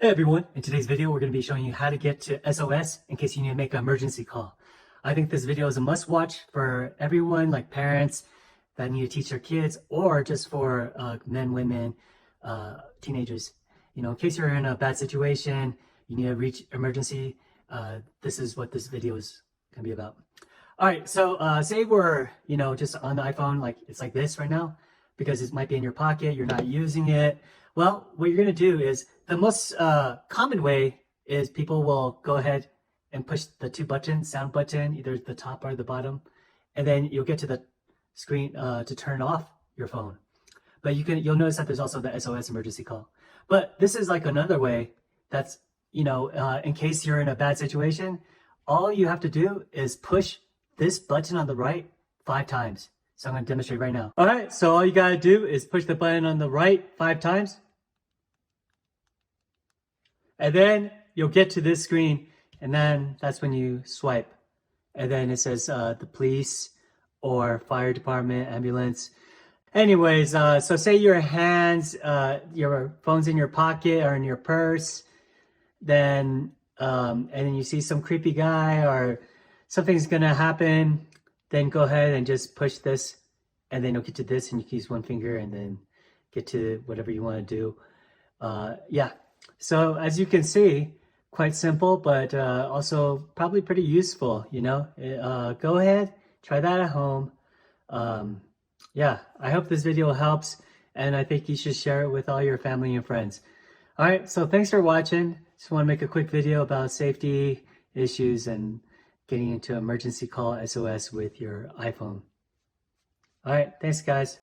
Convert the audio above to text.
Hey everyone, in today's video we're going to be showing you how to get to SOS in case you need to make an emergency call. I think this video is a must watch for everyone, like parents that need to teach their kids, or just for men, women, teenagers. You know, in case you're in a bad situation, you need to reach emergency, this is what this video is going to be about. Alright, so say we're, just on the iPhone, like it's like this right now, because it might be in your pocket, you're not using it. Well, what you're going to do is, the most common way is people will go ahead and push the two buttons, sound button, either the top or the bottom, and then you'll get to the screen to turn off your phone. But you'll notice that there's also the SOS emergency call. But this is like another way that's, in case you're in a bad situation, all you have to do is push this button on the right 5 times. So I'm going to demonstrate right now. All right, so all you got to do is push the button on the right 5 times. And then you'll get to this screen, and then that's when you swipe. And then it says the police or fire department, ambulance. Anyways, so say your phone's in your pocket or in your purse, then and then you see some creepy guy or something's gonna happen, then go ahead and just push this, and then you'll get to this, and you can use one finger and then get to whatever you want to do. Yeah. So as you can see, quite simple, but also probably pretty useful, Go ahead, try that at home. Yeah, I hope this video helps, and I think you should share it with all your family and friends. All right, so thanks for watching. Just want to make a quick video about safety issues and getting into emergency call SOS with your iPhone. All right, thanks guys.